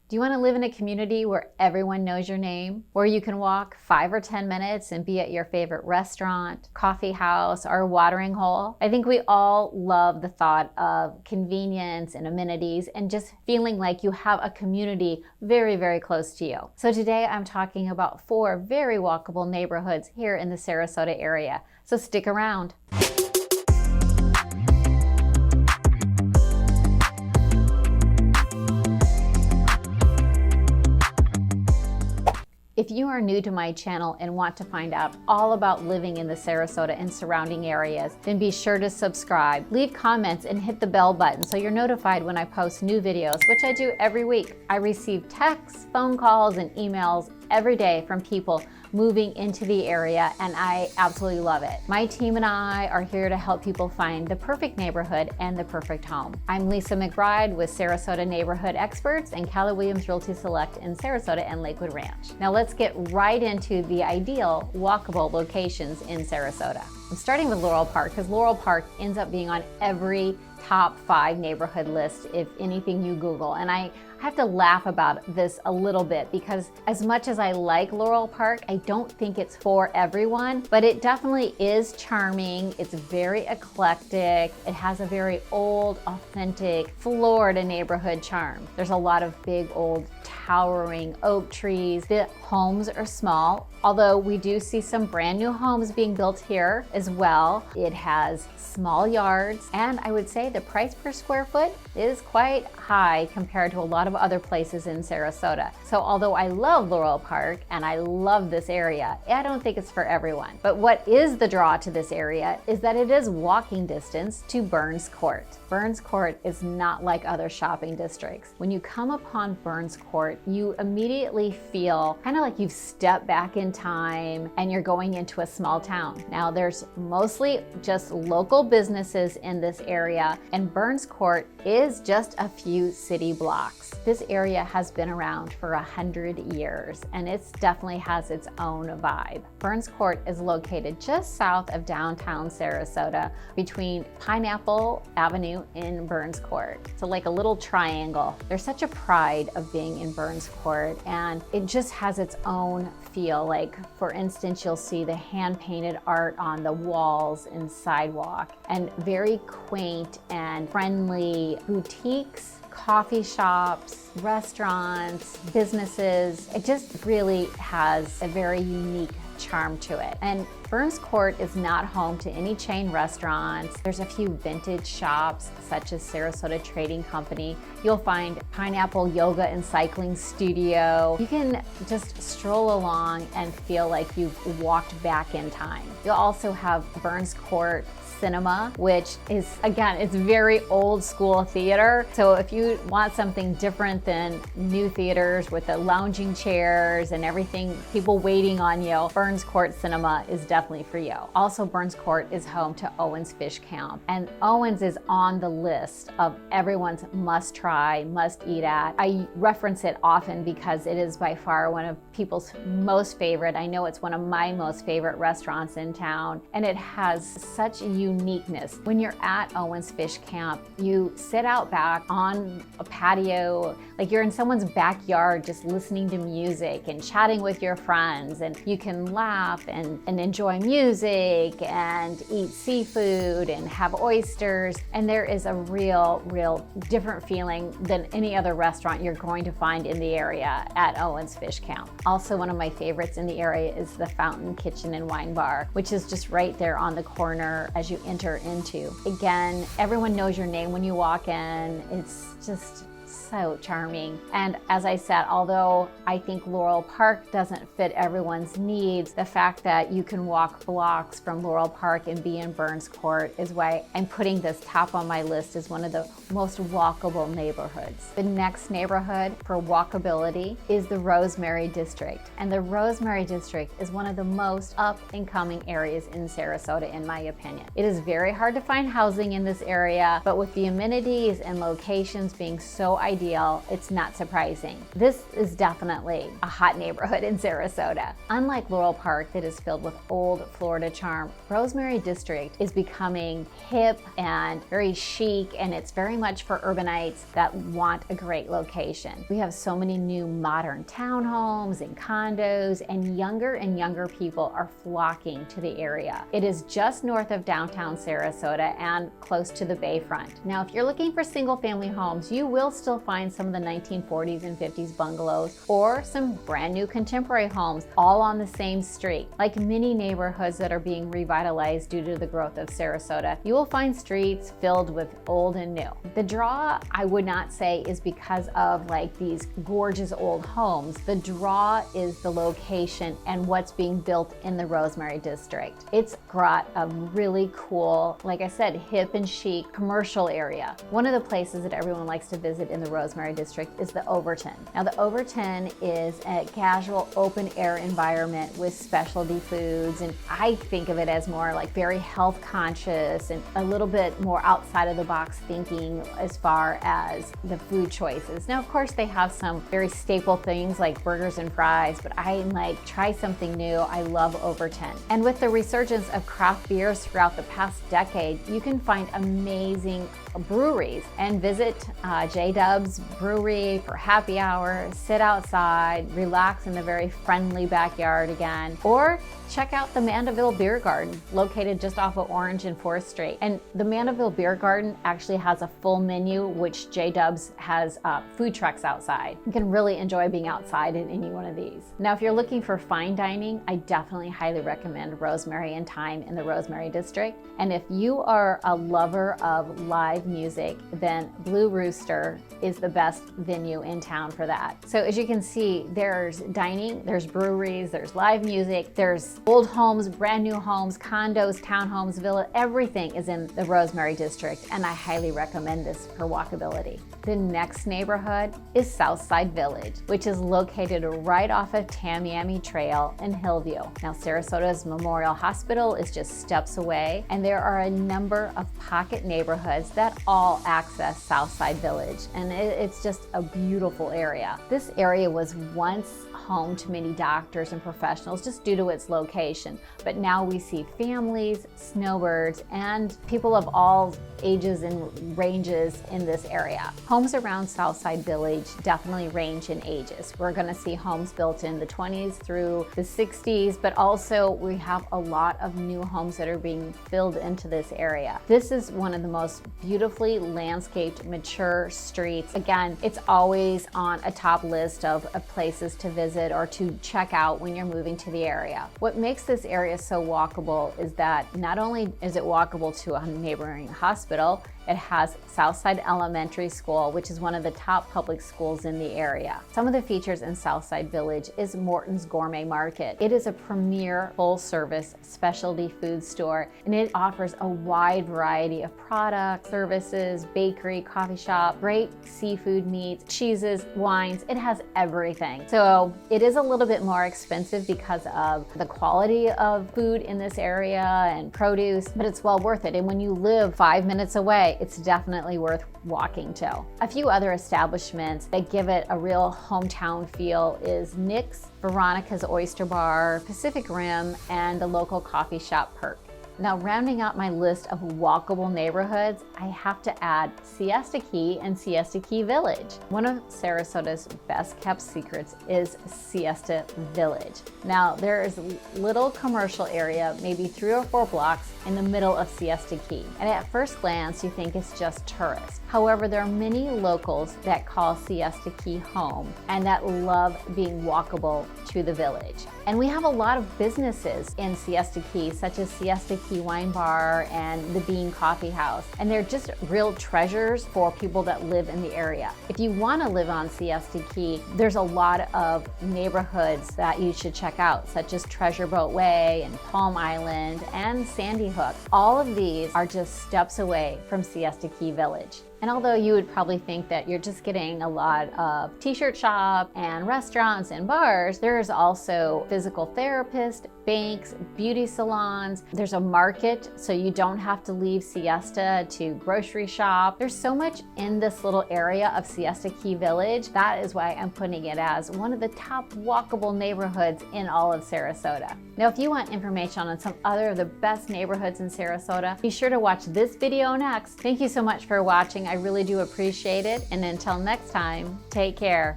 Do you want to live in a community where everyone knows your name? Where you can walk 5 or 10 minutes and be at your favorite restaurant, coffee house, or watering hole? I think we all love the thought of convenience and amenities and just feeling like you have a community very, very close to you. So today I'm talking about 4 very walkable neighborhoods here in the Sarasota area. So stick around. If you are new to my channel and want to find out all about living in the Sarasota and surrounding areas, then be sure to subscribe, leave comments, and hit the bell button so you're notified when I post new videos, which I do every week. I receive texts, phone calls, and emails every day from people moving into the area, and I absolutely love it. My team and I are here to help people find the perfect neighborhood and the perfect home. I'm Lisa McBride with Sarasota Neighborhood Experts and Keller Williams Realty Select in Sarasota and Lakewood Ranch. Now let's get right into the ideal walkable locations in Sarasota. I'm starting with Laurel Park because Laurel Park ends up being on every top 5 neighborhood list if anything you Google. And I have to laugh about this a little bit because as much as I like Laurel Park, I don't think it's for everyone, but it definitely is charming. It's very eclectic. It has a very old, authentic Florida neighborhood charm. There's a lot of big old towering oak trees. The homes are small, although we do see some brand new homes being built here as well. It has small yards, and I would say the price per square foot is quite high compared to a lot of other places in Sarasota. So although I love Laurel Park and I love this area, I don't think it's for everyone. But what is the draw to this area is that it is walking distance to Burns Court. Burns Court is not like other shopping districts. When you come upon Burns Court, you immediately feel kind of like you've stepped back in time and you're going into a small town. Now there's mostly just local businesses in this area, and Burns Court is just a few city blocks. This area has been around for 100 years and it definitely has its own vibe. Burns Court is located just south of downtown Sarasota between Pineapple Avenue and Burns Court. So like a little triangle. There's such a pride of being in Burns Court, and it just has its own feel. Like for instance, you'll see the hand-painted art on the walls and sidewalk, and very quaint and friendly boutiques, coffee shops, restaurants, businesses. It just really has a very unique charm to it. And Burns Court is not home to any chain restaurants. There's a few vintage shops such as Sarasota Trading Company. You'll find Pineapple Yoga and Cycling Studio. You can just stroll along and feel like you've walked back in time. You'll also have Burns Court Cinema, which is, again, it's very old school theater. So if you want something different than new theaters with the lounging chairs and everything, people waiting on you, Burns Court Cinema is definitely for you. Also, Burns Court is home to Owens Fish Camp, and Owens is on the list of everyone's must try, must eat at. I reference it often because it is by far one of people's most favorite. I know it's one of my most favorite restaurants in town, and it has such uniqueness. When you're at Owens Fish Camp, you sit out back on a patio, like you're in someone's backyard just listening to music and chatting with your friends, and you can laugh and enjoy music and eat seafood and have oysters. And there is a real different feeling than any other restaurant you're going to find in the area at Owens Fish Camp. Also, one of my favorites in the area is the Fountain Kitchen and Wine Bar, which is just right there on the corner as you enter into. Again, everyone knows your name when you walk in. It's just so charming. And as I said, although I think Laurel Park doesn't fit everyone's needs, the fact that you can walk blocks from Laurel Park and be in Burns Court is why I'm putting this top on my list as one of the most walkable neighborhoods. The next neighborhood for walkability is the Rosemary District. And the Rosemary District is one of the most up and coming areas in Sarasota, in my opinion. It is very hard to find housing in this area, but with the amenities and locations being so ideal, it's not surprising. This is definitely a hot neighborhood in Sarasota. Unlike Laurel Park that is filled with old Florida charm, Rosemary District is becoming hip and very chic, and it's very much for urbanites that want a great location. We have so many new modern townhomes and condos, and younger people are flocking to the area. It is just north of downtown Sarasota and close to the bayfront. Now, if you're looking for single-family homes, you will still find some of the 1940s and 50s bungalows or some brand new contemporary homes all on the same street. Like many neighborhoods that are being revitalized due to the growth of Sarasota, you will find streets filled with old and new. The draw, I would not say, is because of like these gorgeous old homes. The draw is the location and what's being built in the Rosemary District. It's got a really cool, like I said, hip and chic commercial area. One of the places that everyone likes to visit in the Rosemary District is the Overton. Now, the Overton is a casual open air environment with specialty foods, and I think of it as more like very health conscious and a little bit more outside of the box thinking as far as the food choices. Now, of course, they have some very staple things like burgers and fries, but I'm like, try something new. I love Overton. And with the resurgence of craft beers throughout the past decade, you can find amazing breweries and visit J Dub's Brewery for happy hour, sit outside, relax in the very friendly backyard again, or check out the Mandeville Beer Garden, located just off of Orange and 4th Street. And the Mandeville Beer Garden actually has a full menu, which J Dub's has food trucks outside. You can really enjoy being outside in any one of these. Now, if you're looking for fine dining, I definitely highly recommend Rosemary and Thyme in the Rosemary District. And if you are a lover of live music, then Blue Rooster is the best venue in town for that. So as you can see, there's dining, there's breweries, there's live music, there's old homes, brand new homes, condos, townhomes, villa, everything is in the Rosemary District, and I highly recommend this for walkability. The next neighborhood is Southside Village, which is located right off of Tamiami Trail in Hillview. Now, Sarasota's Memorial Hospital is just steps away, and there are a number of pocket neighborhoods that all access Southside Village, and it's just a beautiful area. This area was once home to many doctors and professionals just due to its location, but now we see families, snowbirds, and people of all ages and ranges in this area. Homes around Southside Village definitely range in ages. We're going to see homes built in the 20s through the 60s, but also we have a lot of new homes that are being filled into this area. This is one of the most beautifully landscaped, mature streets. Again, it's always on a top list of places to visit or to check out when you're moving to the area. What makes this area so walkable is that not only is it walkable to a neighboring hospital, it has Southside Elementary School, which is one of the top public schools in the area. Some of the features in Southside Village is Morton's Gourmet Market. It is a premier full-service specialty food store, and it offers a wide variety of products, services, bakery, coffee shop, great seafood meats, cheeses, wines. It has everything. So it is a little bit more expensive because of the quality of food in this area and produce, but it's well worth it. And when you live 5 minutes away, it's definitely worth walking to. A few other establishments that give it a real hometown feel is Nick's, Veronica's Oyster Bar, Pacific Rim, and the local coffee shop Perk. Now, rounding out my list of walkable neighborhoods, I have to add Siesta Key and Siesta Key Village. One of Sarasota's best kept secrets is Siesta Village. Now, there is a little commercial area, maybe 3 or 4 blocks in the middle of Siesta Key. And at first glance, you think it's just tourists. However, there are many locals that call Siesta Key home and that love being walkable to the village. And we have a lot of businesses in Siesta Key, such as Siesta Key Wine Bar and the Bean Coffee House. And they're just real treasures for people that live in the area. If you want to live on Siesta Key, there's a lot of neighborhoods that you should check out, such as Treasure Boat Way and Palm Island and Sandy Hook. All of these are just steps away from Siesta Key Village. And although you would probably think that you're just getting a lot of t-shirt shop and restaurants and bars, there's also physical therapists, banks, beauty salons. There's a market, so you don't have to leave Siesta to grocery shop. There's so much in this little area of Siesta Key Village. That is why I'm putting it as one of the top walkable neighborhoods in all of Sarasota. Now, if you want information on some other of the best neighborhoods in Sarasota, be sure to watch this video next. Thank you so much for watching. I really do appreciate it. And until next time, take care.